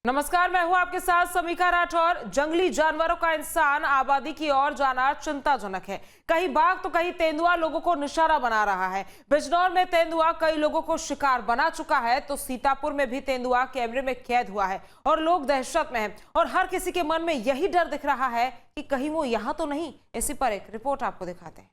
नमस्कार, मैं हूं आपके साथ समीका राठौर। जंगली जानवरों का इंसान आबादी की ओर जाना चिंताजनक है। कहीं बाघ तो कहीं तेंदुआ लोगों को निशाना बना रहा है। बिजनौर में तेंदुआ कई लोगों को शिकार बना चुका है तो सीतापुर में भी तेंदुआ कैमरे में कैद हुआ है और लोग दहशत में हैं और हर किसी के मन में यही डर दिख रहा है कि कहीं वो यहाँ तो नहीं। इसी पर एक रिपोर्ट आपको दिखाते हैं।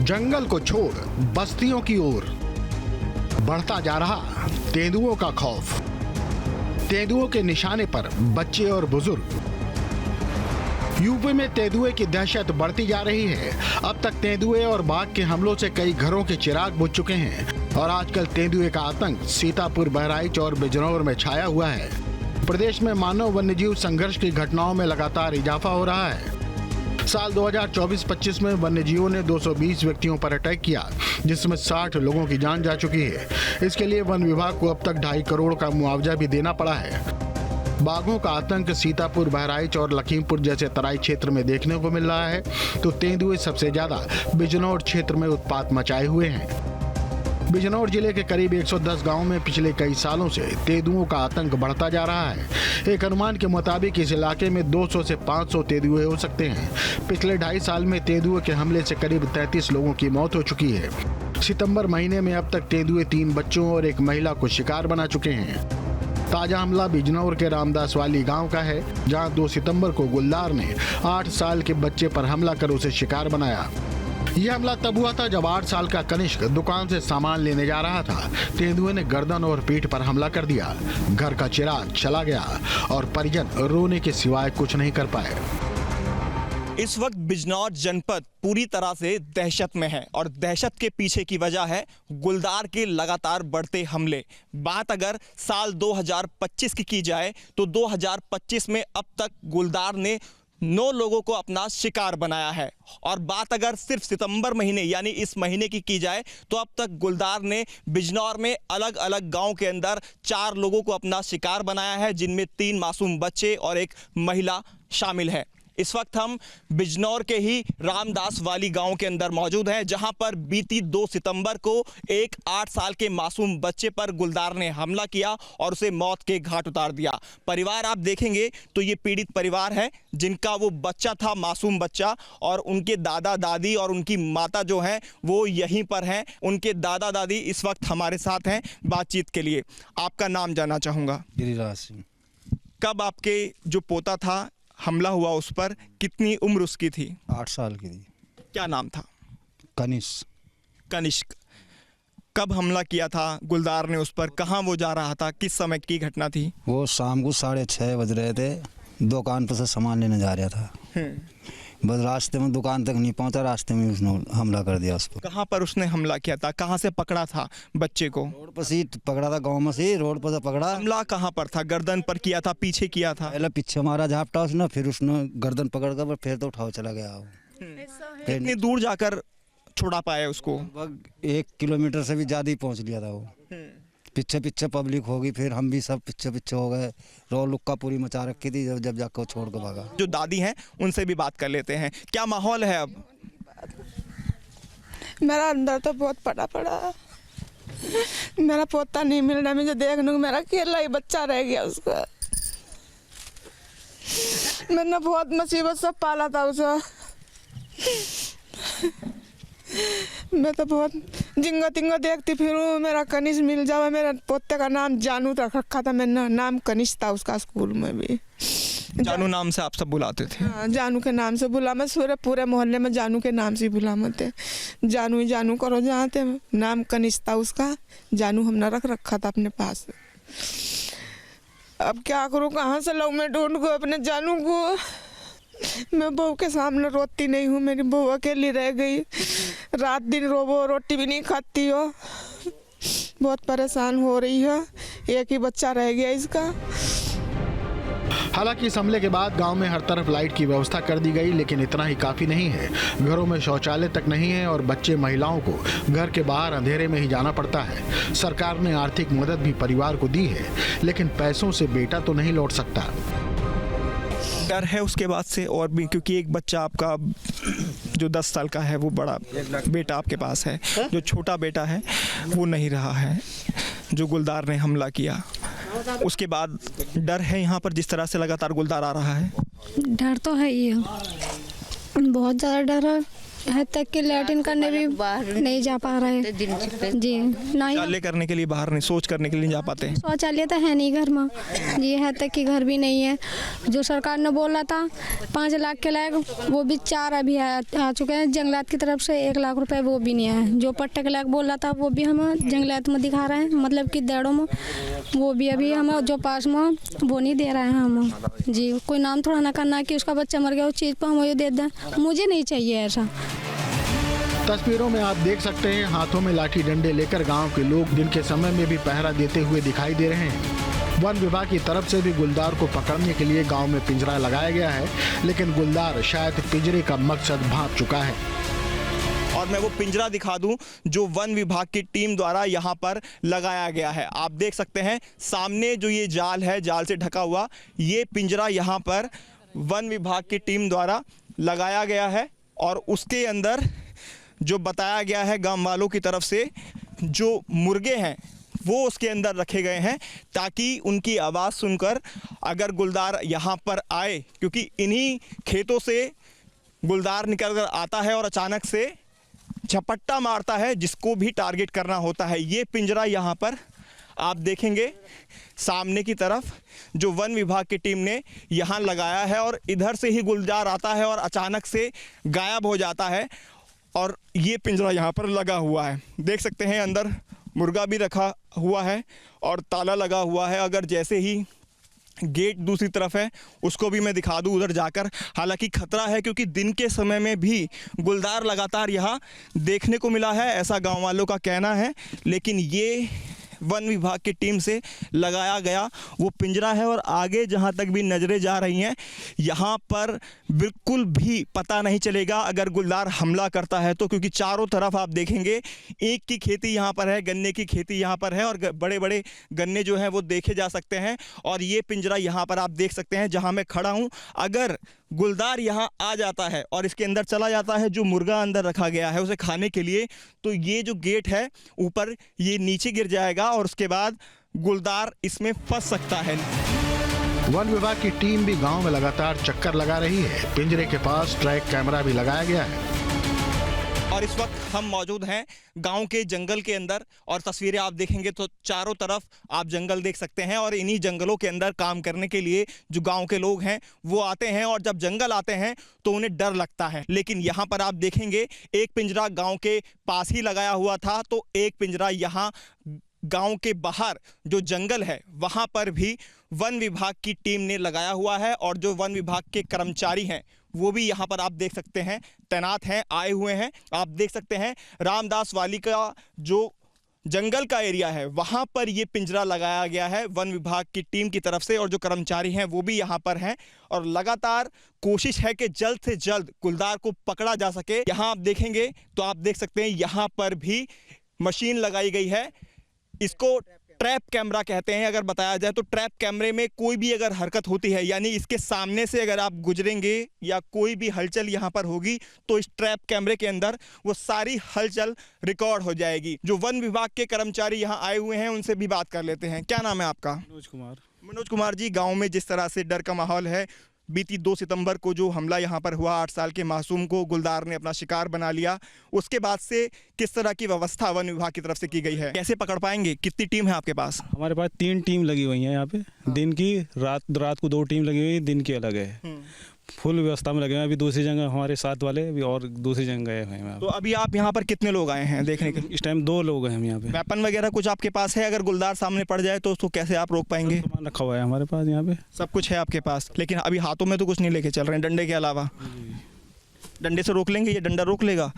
जंगल को छोड़ बस्तियों की ओर बढ़ता जा रहा तेंदुओं का खौफ। तेंदुओं के निशाने पर बच्चे और बुजुर्ग। यूपी में तेंदुए की दहशत बढ़ती जा रही है। अब तक तेंदुए और बाघ के हमलों से कई घरों के चिराग बुझ चुके हैं और आजकल तेंदुए का आतंक सीतापुर, बहराइच और बिजनौर में छाया हुआ है। प्रदेश में मानव वन्यजीव संघर्ष की घटनाओं में लगातार इजाफा हो रहा है। साल 2024-25 में वन्यजीवों ने 220 व्यक्तियों पर अटैक किया, जिसमें 60 लोगों की जान जा चुकी है। इसके लिए वन विभाग को अब तक 2.5 करोड़ का मुआवजा भी देना पड़ा है। बाघों का आतंक सीतापुर, बहराइच और लखीमपुर जैसे तराई क्षेत्र में देखने को मिल रहा है तो तेंदुए सबसे ज्यादा बिजनौर क्षेत्र में उत्पात मचाए हुए हैं। बिजनौर जिले के करीब 110 गांवों में पिछले कई सालों से तेंदुओं का आतंक बढ़ता जा रहा है। एक अनुमान के मुताबिक इस इलाके में 200 से 500 तेंदुए हो सकते हैं। पिछले 2.5 साल में तेंदुए के हमले से करीब 33 लोगों की मौत हो चुकी है। सितंबर महीने में अब तक तेंदुए 3 बच्चों और एक महिला को शिकार बना चुके हैं। ताजा हमला बिजनौर के रामदास वाली गांव का है, जहां 2 सितंबर को गुलदार ने 8 साल के बच्चे पर हमला कर उसे शिकार बनाया। यह हमला तब हुआ था जब 8 साल का कनिष्क दुकान से सामान लेने जा रहा था। तेंदुए ने गर्दन और पीठ पर हमला कर दिया। घर का चिराग चला गया और परिजन रोने के सिवाय कुछ नहीं कर पाए। इस वक्त बिजनौर जनपद पूरी तरह से दहशत में है और दहशत के पीछे की वजह है गुलदार के लगातार बढ़ते हमले। बात अगर साल 2025 की जाए तो 2025 में अब तक गुलदार ने 9 लोगों को अपना शिकार बनाया है और बात अगर सिर्फ सितंबर महीने यानी इस महीने की जाए तो अब तक गुलदार ने बिजनौर में अलग अलग गांव के अंदर 4 लोगों को अपना शिकार बनाया है, जिनमें 3 मासूम बच्चे और एक महिला शामिल है। इस वक्त हम बिजनौर के ही रामदास वाली गांव के अंदर मौजूद हैं, जहां पर बीती 2 सितंबर को एक 8 साल के मासूम बच्चे पर गुलदार ने हमला किया और उसे मौत के घाट उतार दिया। परिवार आप देखेंगे तो ये पीड़ित परिवार है, जिनका वो बच्चा था, मासूम बच्चा, और उनके दादा दादी और उनकी माता जो हैं वो यहीं पर हैं। उनके दादा दादी इस वक्त हमारे साथ हैं बातचीत के लिए। आपका नाम जानना चाहूँगा। गिरिराज सिंह। कब आपके जो पोता था हमला हुआ उस पर, कितनी उम्र उसकी थी? 8 साल की थी। क्या नाम था? कनिष्क। कब हमला किया था गुलदार ने उस पर? कहाँ वो जा रहा था? किस समय की घटना थी? वो शाम को 6:30 बज रहे थे। दुकान पर से सामान लेने जा रहा था। बस रास्ते में दुकान तक नहीं पहुंचा, रास्ते में उसने हमला कर दिया उस पर। कहाँ पर उसने हमला किया था? कहाँ से पकड़ा था बच्चे को? रोड पर से पकड़ा था, गांव में से रोड पर से पकड़ा। हमला कहाँ पर था? गर्दन पर किया था, पीछे किया था? पहले पीछे मारा झापटा उसने, फिर उसने गर्दन पकड़ कर फिर तो उठाओ चला गया। कितनी दूर जाकर छुड़ा पाया उसको? लगभग 1 किलोमीटर से भी ज्यादा ही पहुँच लिया था वो। पीछे पब्लिक होगी, फिर हम भी सब पीछे हो गए। रो लुक्का पूरी मचा रखी थी जब जाकर छोड़ कर भागा। जो दादी हैं उनसे भी बात कर लेते हैं। क्या माहौल है अब? मेरा अंदर तो बहुत पड़ा मेरा पोता नहीं मिल रहा मुझे देखने को। मेरा अकेला ही बच्चा रह गया उसका। मैंने बहुत मुसीबत से पाला था उसे। मैं तो बहुत जिंगा तिंगा देखती फिरूं, मेरा कनिष्क मिल जावे। मेरा पोते का नाम जानू रखा था मैंने, नाम कनिष्क था उसका। स्कूल में भी जानू नाम से आप सब बुलाते थे? हाँ, जानू के नाम से बुला। मैं पूरे मोहल्ले में जानू के नाम से बुला मते। जानू ही जानू करो जहाँ थे। नाम कनिष्क था उसका, जानू हमने रखा था अपने पास। अब क्या करूँ, कहाँ से लाऊं मैं ढूंढ को अपने जानू को। मैं बहू के सामने रोती नहीं हूँ, मेरी बहू अकेली रह गई। रात दिन रोबो, रोटी भी नहीं खाती हो। बहुत परेशान हो रही है। एक ही बच्चा रह गया इसका। हालांकि इस हमले के बाद गांव में हर तरफ लाइट की व्यवस्था कर दी गई, लेकिन इतना ही काफी नहीं है। घरों में शौचालय तक नहीं है और बच्चे, महिलाओं को घर के बाहर अंधेरे में ही जाना पड़ता है। सरकार ने आर्थिक मदद भी परिवार को दी है, लेकिन पैसों से बेटा तो नहीं लौट सकता। डर है उसके बाद से और भी, क्योंकि एक बच्चा आपका जो 10 साल का है वो बड़ा बेटा आपके पास है, जो छोटा बेटा है वो नहीं रहा है, जो गुलदार ने हमला किया, उसके बाद डर है यहाँ पर जिस तरह से लगातार गुलदार आ रहा है? डर तो है ही है, बहुत ज़्यादा डर है, यहाँ तक कि लैट्रिन करने भी नहीं जा पा रहे जी, ना ही शौचालय करने के लिए बाहर नहीं, शौच करने के लिए नहीं जा पाते हैं। शौचालय तो है नहीं घर में जी, यहाँ तक कि घर भी नहीं है। जो सरकार ने बोला था 5 लाख के लायक, वो भी 4 अभी आ चुके हैं जंगलात की तरफ से, 1 लाख रुपए वो भी नहीं आए। जो पट्टे के लायक बोला था वो भी हम जंगलात में दिखा रहे हैं, मतलब कि देड़ों में, वो भी अभी हम जो पास में वो नहीं दे रहे हैं हम जी। कोई नाम थोड़ा ना करना कि उसका बच्चा मर गया उस चीज़ पर हम वो दे दें, मुझे नहीं चाहिए ऐसा। तस्वीरों में आप देख सकते हैं हाथों में लाठी डंडे लेकर गांव के लोग दिन के समय में भी पहरा देते हुए दिखाई दे रहे हैं। वन विभाग की तरफ से भी गुलदार को पकड़ने के लिए गांव में पिंजरा लगाया गया है, लेकिन गुलदार शायद पिंजरे का मकसद भांप चुका है। और मैं वो पिंजरा दिखा दूं जो वन विभाग की टीम द्वारा यहाँ पर लगाया गया है। आप देख सकते हैं सामने जो ये जाल है, जाल से ढका हुआ ये पिंजरा यहाँ पर वन विभाग की टीम द्वारा लगाया गया है, और उसके अंदर जो बताया गया है गांव वालों की तरफ से, जो मुर्गे हैं वो उसके अंदर रखे गए हैं ताकि उनकी आवाज़ सुनकर अगर गुलदार यहाँ पर आए, क्योंकि इन्हीं खेतों से गुलदार निकल कर आता है और अचानक से झपट्टा मारता है जिसको भी टारगेट करना होता है। ये पिंजरा यहाँ पर आप देखेंगे सामने की तरफ जो वन विभाग की टीम ने यहाँ लगाया है, और इधर से ही गुलदार आता है और अचानक से गायब हो जाता है, और ये पिंजरा यहाँ पर लगा हुआ है। देख सकते हैं अंदर मुर्गा भी रखा हुआ है और ताला लगा हुआ है। अगर जैसे ही गेट दूसरी तरफ है उसको भी मैं दिखा दूं उधर जाकर, हालांकि खतरा है क्योंकि दिन के समय में भी गुलदार लगातार यहाँ देखने को मिला है, ऐसा गांव वालों का कहना है। लेकिन ये वन विभाग की टीम से लगाया गया वो पिंजरा है, और आगे जहाँ तक भी नज़रें जा रही हैं यहाँ पर बिल्कुल भी पता नहीं चलेगा अगर गुलदार हमला करता है तो, क्योंकि चारों तरफ आप देखेंगे ईख की खेती यहाँ पर है, गन्ने की खेती यहाँ पर है, और बड़े बड़े गन्ने जो हैं वो देखे जा सकते हैं। और ये पिंजरा यहाँ पर आप देख सकते हैं जहाँ मैं खड़ा हूँ, अगर गुलदार यहाँ आ जाता है और इसके अंदर चला जाता है, जो मुर्गा अंदर रखा गया है उसे खाने के लिए, तो ये जो गेट है ऊपर ये नीचे गिर जाएगा और उसके बाद गुलदार इसमें फंस सकता है। वन विभाग की टीम भी गांव में लगातार चक्कर लगा रही है। पिंजरे के पास ट्रैक कैमरा भी लगाया गया है। और इस वक्त हम मौजूद हैं गांव के जंगल के अंदर, और तस्वीरें आप देखेंगे तो चारों तरफ आप जंगल देख सकते हैं, और इन्हीं जंगलों के अंदर काम करने के लिए जो गांव के लोग हैं वो आते हैं, और जब जंगल आते हैं तो उन्हें डर लगता है। लेकिन यहाँ पर आप देखेंगे एक पिंजरा गांव के पास ही लगाया हुआ था, तो एक पिंजरा यहाँ गांव के बाहर जो जंगल है वहाँ पर भी वन विभाग की टीम ने लगाया हुआ है, और जो वन विभाग के कर्मचारी हैं वो भी यहाँ पर आप देख सकते हैं तैनात हैं, आए हुए हैं। आप देख सकते हैं रामदास वाली का जो जंगल का एरिया है वहाँ पर ये पिंजरा लगाया गया है वन विभाग की टीम की तरफ से, और जो कर्मचारी हैं वो भी यहाँ पर हैं, और लगातार कोशिश है कि जल्द से जल्द गुलदार को पकड़ा जा सके। यहाँ आप देखेंगे तो आप देख सकते हैं यहाँ पर भी मशीन लगाई गई है, इसको ट्रैप कैमरा कहते हैं। अगर बताया जाए तो ट्रैप कैमरे में कोई भी अगर हरकत होती है, यानी इसके सामने से अगर आप गुजरेंगे या कोई भी हलचल यहाँ पर होगी तो इस ट्रैप कैमरे के अंदर वो सारी हलचल रिकॉर्ड हो जाएगी। जो वन विभाग के कर्मचारी यहाँ आए हुए हैं उनसे भी बात कर लेते हैं। क्या नाम है आपका? मनोज कुमार जी, गाँव में जिस तरह से डर का माहौल है, बीती 2 सितंबर को जो हमला यहाँ पर हुआ, 8 साल के मासूम को गुलदार ने अपना शिकार बना लिया, उसके बाद से किस तरह की व्यवस्था वन विभाग की तरफ से की गई है? कैसे पकड़ पाएंगे? कितनी टीम है आपके पास? हमारे पास 3 टीम लगी हुई है यहाँ पे, दिन की, रात को 2 टीम लगी हुई है, दिन की अलग है। फुल व्यवस्था में लगे हैं। अभी दूसरी जगह हमारे साथ वाले अभी और दूसरी जगह गए हैं। तो अभी आप यहाँ पर कितने लोग आए हैं देखने के? इस टाइम 2 लोग हैं हम यहाँ पे। वेपन वगैरह कुछ आपके पास है? अगर गुलदार सामने पड़ जाए तो उसको कैसे आप रोक पाएंगे? सामान रखा हुआ है हमारे पास यहाँ पे, सब कुछ है आपके पास, लेकिन अभी हाथों में तो कुछ नहीं लेके चल रहे हैं डंडे के अलावा? डंडे से रोक लेंगे? ये डंडा रोक लेगा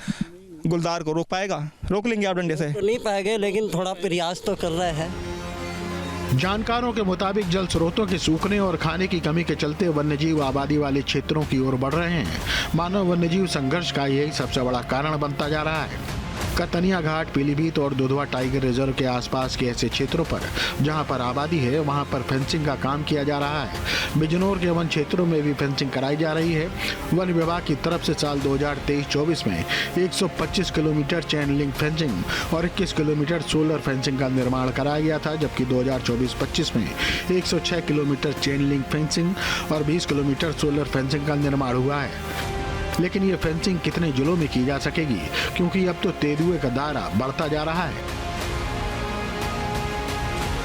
गुलदार को? रोक पाएगा? रोक लेंगे आप डंडे से? तो नहीं पाएंगे, लेकिन थोड़ा प्रयास तो कर रहे हैं। जानकारों के मुताबिक जल स्रोतों के सूखने और खाने की कमी के चलते वन्यजीव आबादी वाले क्षेत्रों की ओर बढ़ रहे हैं। मानव वन्यजीव संघर्ष का यही सबसे बड़ा कारण बनता जा रहा है। कतनिया घाट, पीलीभीत और दुधवा टाइगर रिजर्व के आसपास के ऐसे क्षेत्रों पर जहां पर आबादी है वहां पर फेंसिंग का काम किया जा रहा है। बिजनौर के वन क्षेत्रों में भी फेंसिंग कराई जा रही है। वन विभाग की तरफ से साल 2023-24 में 125 किलोमीटर चेन लिंक फेंसिंग और 21 किलोमीटर सोलर फेंसिंग का निर्माण कराया गया था, जबकि 2024-25 में 106 किलोमीटर चेन लिंक फेंसिंग और 20 किलोमीटर सोलर फेंसिंग का निर्माण हुआ है। लेकिन ये फेंसिंग कितने जिलों में की जा सकेगी, क्योंकि अब तो तेंदुए का दायरा बढ़ता जा रहा है।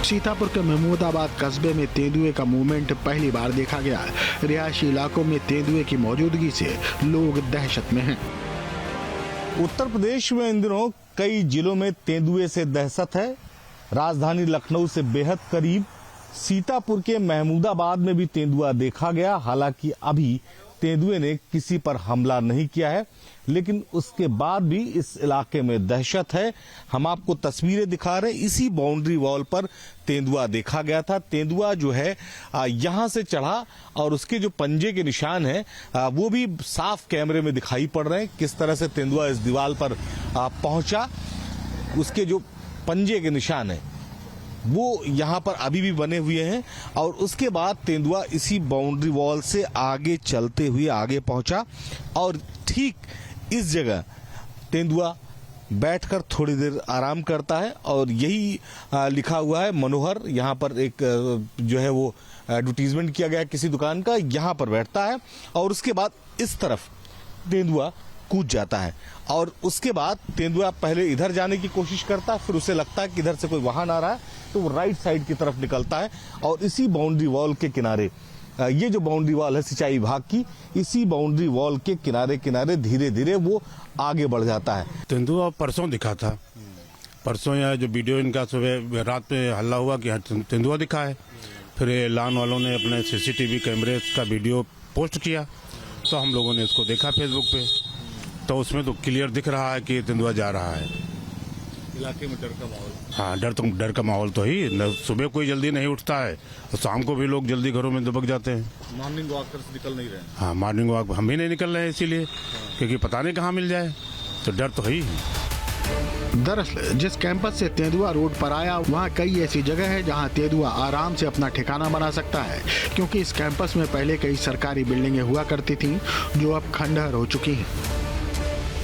सीतापुर के महमूदाबाद कस्बे में तेंदुए का मूवमेंट पहली बार देखा गया। रिहायशी इलाकों में तेंदुए की मौजूदगी से लोग दहशत में हैं। उत्तर प्रदेश में इन दिनों कई जिलों में तेंदुए से दहशत है। राजधानी लखनऊ से बेहद करीब सीतापुर के महमूदाबाद में भी तेंदुआ देखा गया। हालांकि अभी तेंदुए ने किसी पर हमला नहीं किया है, लेकिन उसके बाद भी इस इलाके में दहशत है। हम आपको तस्वीरें दिखा रहे हैं। इसी बाउंड्री वॉल पर तेंदुआ देखा गया था। तेंदुआ जो है यहां से चढ़ा और उसके जो पंजे के निशान हैं वो भी साफ कैमरे में दिखाई पड़ रहे हैं। किस तरह से तेंदुआ इस दीवार पर पहुंचा, उसके जो पंजे के निशान है वो यहाँ पर अभी भी बने हुए हैं। और उसके बाद तेंदुआ इसी बाउंड्री वॉल से आगे चलते हुए आगे पहुंचा और ठीक इस जगह तेंदुआ बैठकर थोड़ी देर आराम करता है। और यही लिखा हुआ है मनोहर, यहाँ पर एक जो है वो एडवर्टीजमेंट किया गया है किसी दुकान का, यहाँ पर बैठता है और उसके बाद इस तरफ तेंदुआ कूद जाता है। और उसके बाद तेंदुआ पहले इधर जाने की कोशिश करता है, फिर उसे लगता है कि इधर से कोई वाहन आ रहा है तो वो राइट साइड की तरफ निकलता है और इसी बाउंड्री वॉल के किनारे, ये जो बाउंड्री वॉल है सिंचाई विभाग की, इसी बाउंड्री वॉल के किनारे किनारे धीरे धीरे वो आगे बढ़ जाता है। तेंदुआ परसों दिखा था। परसों यह जो वीडियो इनका सुबह रात में हल्ला हुआ कि तेंदुआ दिखा है, फिर एलान वालों ने अपने सीसीटीवी कैमरे का वीडियो पोस्ट किया तो हम लोगों ने इसको देखा फेसबुक पे, तो उसमें तो क्लियर दिख रहा है कि तेंदुआ जा रहा है। इलाके में डर का माहौल? हाँ, डर का माहौल तो ही। सुबह कोई जल्दी नहीं उठता है और शाम को भी लोग जल्दी घरों में दुबक जाते हैं। मॉर्निंग वॉकर से निकल नहीं रहे? हाँ, मॉर्निंग वॉक हम भी नहीं निकल रहे हैं इसीलिए, क्योंकि पता नहीं कहाँ मिल जाए, तो डर तो है ही। दरअसल जिस कैंपस से तेंदुआ रोड पर आया वहाँ कई ऐसी जगह है जहाँ तेंदुआ आराम से अपना ठिकाना बना सकता है, क्योंकि इस कैंपस में पहले कई सरकारी बिल्डिंगें हुआ करती थीं जो अब खंडहर हो चुकी हैं।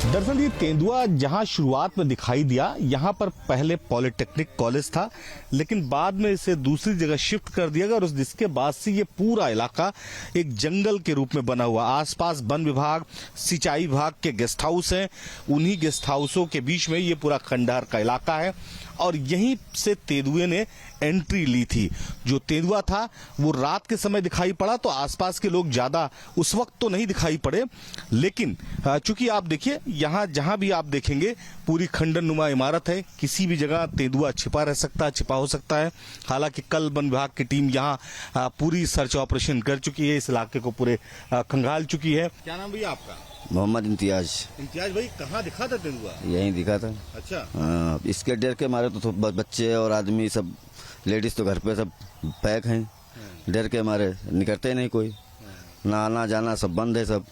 दरअसल ये तेंदुआ जहां शुरुआत में दिखाई दिया, यहाँ पर पहले पॉलिटेक्निक कॉलेज था, लेकिन बाद में इसे दूसरी जगह शिफ्ट कर दिया गया और जिसके बाद से ये पूरा इलाका एक जंगल के रूप में बना हुआ। आसपास वन विभाग, सिंचाई विभाग के गेस्ट हाउस हैं, उन्हीं गेस्ट हाउसों के बीच में ये पूरा खंडहर का इलाका है और यहीं से तेंदुए ने एंट्री ली थी। जो तेंदुआ था वो रात के समय दिखाई पड़ा तो आसपास के लोग ज्यादा उस वक्त तो नहीं दिखाई पड़े, लेकिन चूंकि आप देखिए यहाँ जहां भी आप देखेंगे पूरी खंडर नुमा इमारत है, किसी भी जगह तेंदुआ छिपा रह सकता है, छिपा हो सकता है। हालांकि कल वन विभाग की टीम यहाँ पूरी सर्च ऑपरेशन कर चुकी है, इस इलाके को पूरे खंगाल चुकी है। क्या नाम भैया आपका? मोहम्मद इम्तियाज। इम्तियाज भाई, कहाँ दिखा था तेंदुआ? यहीं दिखा था। अच्छा। इसके डर के मारे तो बच्चे और आदमी सब, लेडीज तो घर पे सब पैक हैं, डर के मारे निकलते नहीं, कोई ना आना जाना सब बंद है सब।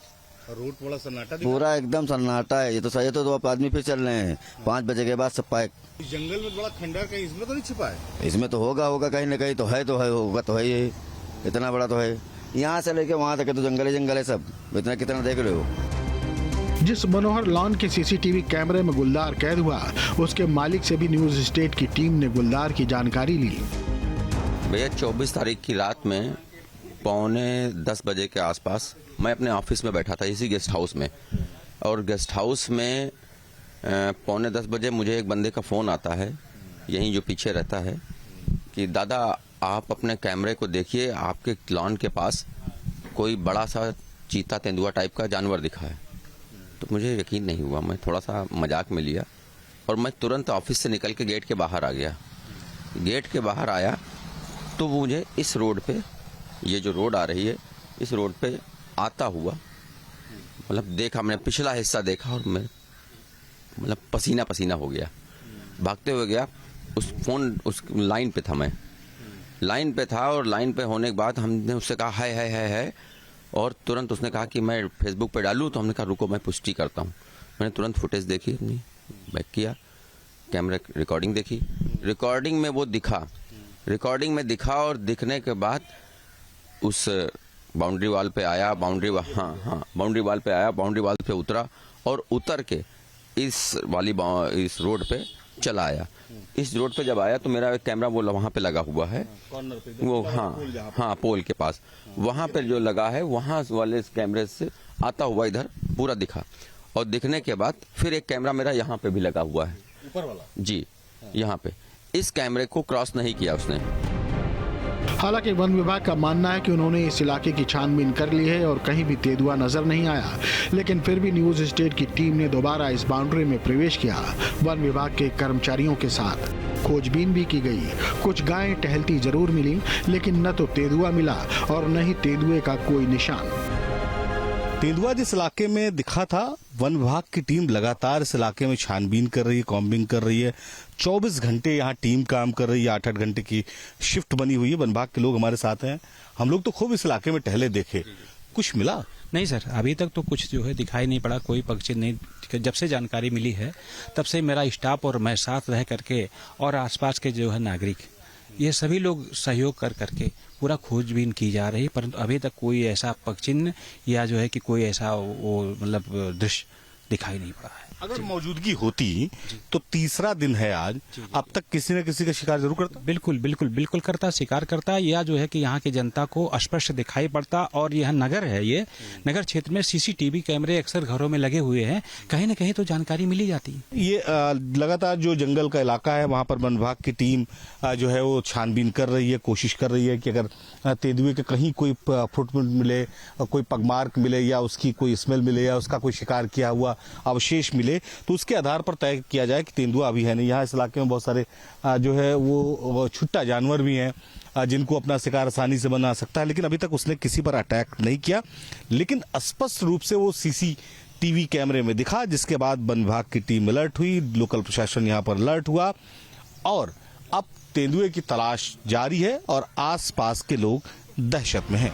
रोड थोड़ा सन्नाटा, पूरा एकदम सन्नाटा है। ये तो सही, तो आदमी फिर चल रहे हैं 5 बजे के बाद सब पैक। जंगल में बड़ा खंडहर कहीं इसमें तो नहीं छिपा है? इसमें तो होगा कहीं ना कहीं तो है, होगा तो है ही, इतना बड़ा तो है। यहाँ से लेके वहाँ तक तो जंगल ही जंगल है सब, इतना कितना देख रहे हो। जिस मनोहर लॉन के सीसीटीवी कैमरे में गुलदार कैद हुआ, उसके मालिक से भी न्यूज स्टेट की टीम ने गुलदार की जानकारी ली। भैया 24 तारीख की रात में 9:45 बजे के आसपास मैं अपने ऑफिस में बैठा था इसी गेस्ट हाउस में, और गेस्ट हाउस में 9:45 बजे मुझे एक बंदे का फ़ोन आता है, यहीं जो पीछे रहता है, कि दादा आप अपने कैमरे को देखिए, आपके लॉन के पास कोई बड़ा सा चीता तेंदुआ टाइप का जानवर दिखा है। तो मुझे यकीन नहीं हुआ, मैं थोड़ा सा मजाक में लिया और मैं तुरंत ऑफिस से निकल के गेट के बाहर आ गया। गेट के बाहर आया तो वो मुझे इस रोड पे, ये जो रोड आ रही है, इस रोड पे आता हुआ, मतलब देखा, मैंने पिछला हिस्सा देखा और मैं मतलब पसीना पसीना हो गया। भागते हुए गया, उस लाइन पे था, मैं लाइन पे था और लाइन पे होने के बाद हमने उससे कहा है और तुरंत उसने कहा कि मैं फेसबुक पे डालूं, तो हमने कहा रुको मैं पुष्टि करता हूं। मैंने तुरंत फुटेज देखी अपनी बैक किया, कैमरा रिकॉर्डिंग देखी, रिकॉर्डिंग में वो दिखा, रिकॉर्डिंग में दिखा और दिखने के बाद उस बाउंड्री वाल पे आया, बाउंड्री वाल पे आया, बाउंड्री वाल पे उतरा और उतर के इस रोड पे चला आया। इस रोड पे जब आया तो मेरा एक कैमरा वो वहाँ पे लगा हुआ है, वो हाँ पोल के पास, वहाँ पे जो लगा है वहाँ वाले कैमरे से आता हुआ इधर पूरा दिखा। और दिखने के बाद फिर एक कैमरा मेरा यहाँ पे भी लगा हुआ है, ऊपर वाला जी, यहाँ पे। इस कैमरे को क्रॉस नहीं किया उसने। हालांकि वन विभाग का मानना है कि उन्होंने इस इलाके की छानबीन कर ली है और कहीं भी तेंदुआ नजर नहीं आया, लेकिन फिर भी न्यूज स्टेट की टीम ने दोबारा इस बाउंड्री में प्रवेश किया। वन विभाग के कर्मचारियों के साथ खोजबीन भी की गई। कुछ गायें टहलती जरूर मिली, लेकिन न तो तेंदुआ मिला और न ही तेंदुए का कोई निशान। तेंदुआ जिस इलाके में दिखा था, वन विभाग की टीम लगातार इस इलाके में छानबीन कर रही है, कॉम्बिंग कर रही है। 24 घंटे यहाँ टीम काम कर रही है, 8-8 घंटे की शिफ्ट बनी हुई है। वन विभाग के लोग हमारे साथ हैं, हम लोग तो खूब इस इलाके में टहले, देखे, कुछ मिला नहीं सर, अभी तक तो कुछ जो है दिखाई नहीं पड़ा, कोई पक्षी नहीं। जब से जानकारी मिली है तब से मेरा स्टाफ और मैं साथ रह करके और आसपास के जो है नागरिक, ये सभी लोग सहयोग कर करके पूरा खोजबीन की जा रही है, परंतु अभी तक कोई ऐसा पक्षी या जो है कि कोई ऐसा वो मतलब दृश्य दिखाई नहीं पड़ा है। अगर मौजूदगी होती तो तीसरा दिन है आज, अब तक किसी न किसी का शिकार जरूर करता। बिल्कुल बिल्कुल बिल्कुल करता, शिकार करता, या जो है कि यहाँ की जनता को स्पष्ट दिखाई पड़ता। और यह नगर है, ये नगर क्षेत्र में सीसीटीवी कैमरे अक्सर घरों में लगे हुए हैं, कहीं न कहीं तो जानकारी मिली जाती है। ये लगातार जो जंगल का इलाका है वहाँ पर वन विभाग की टीम जो है वो छानबीन कर रही है, कोशिश कर रही है कि अगर तेंदुए के कहीं कोई फुटप्रिंट मिले, कोई पगमार्क मिले या उसकी कोई स्मेल मिले या उसका कोई शिकार किया हुआ अवशेष मिले तो उसके आधार पर तय किया जाए कि तेंदुआ अभी है नहीं। यहाँ इस इलाके में बहुत सारे जो है वो छुट्टा जानवर भी हैं जिनको अपना शिकार आसानी से बना सकता है, लेकिन अभी तक उसने किसी पर अटैक नहीं किया। लेकिन स्पष्ट रूप से वो सीसीटीवी कैमरे में दिखा, जिसके बाद वन विभाग की टीम अलर्ट हुई, लोकल प्रशासन यहाँ पर अलर्ट हुआ और अब तेंदुए की तलाश जारी है और आसपास के लोग दहशत में हैं।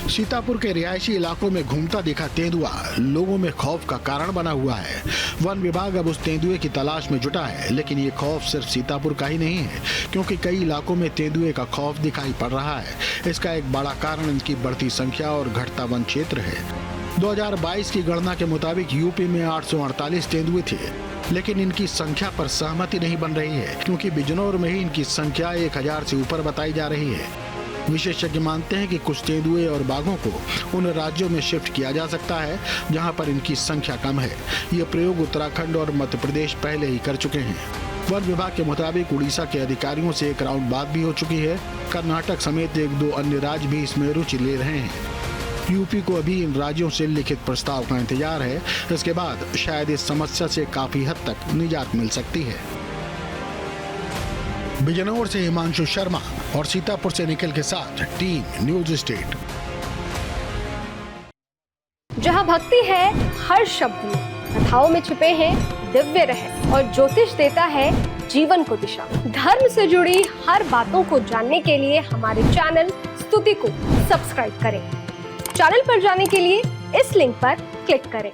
सीतापुर के रिहायशी इलाकों में घूमता दिखा तेंदुआ लोगों में खौफ का कारण बना हुआ है। वन विभाग अब उस तेंदुए की तलाश में जुटा है, लेकिन ये खौफ सिर्फ सीतापुर का ही नहीं है, क्योंकि कई इलाकों में तेंदुए का खौफ दिखाई पड़ रहा है। इसका एक बड़ा कारण इनकी बढ़ती संख्या और घटता वन क्षेत्र है। 2022 की गणना के मुताबिक यूपी में 848 तेंदुए थे, लेकिन इनकी संख्या पर सहमति नहीं बन रही है, क्योंकि बिजनौर में ही इनकी संख्या 1000 से ऊपर बताई जा रही है। विशेषज्ञ मानते हैं कि कुछ तेंदुए और बाघों को उन राज्यों में शिफ्ट किया जा सकता है जहां पर इनकी संख्या कम है। ये प्रयोग उत्तराखंड और मध्य प्रदेश पहले ही कर चुके हैं। वन विभाग के मुताबिक उड़ीसा के अधिकारियों से एक राउंड बात भी हो चुकी है। कर्नाटक समेत 1-2 अन्य राज्य भी इसमें रुचि ले रहे हैं। यूपी को अभी इन राज्यों से लिखित प्रस्ताव का इंतजार है। इसके बाद शायद इस समस्या से काफी हद तक निजात मिल सकती है। बिजनौर से हिमांशु शर्मा और सीतापुर से निखिल के साथ टीम न्यूज स्टेट। जहां भक्ति है हर शब्द में, कथाओं में छुपे हैं दिव्य रहस्य और ज्योतिष देता है जीवन को दिशा। धर्म से जुड़ी हर बातों को जानने के लिए हमारे चैनल स्तुति को सब्सक्राइब करें। चैनल पर जाने के लिए इस लिंक पर क्लिक करें।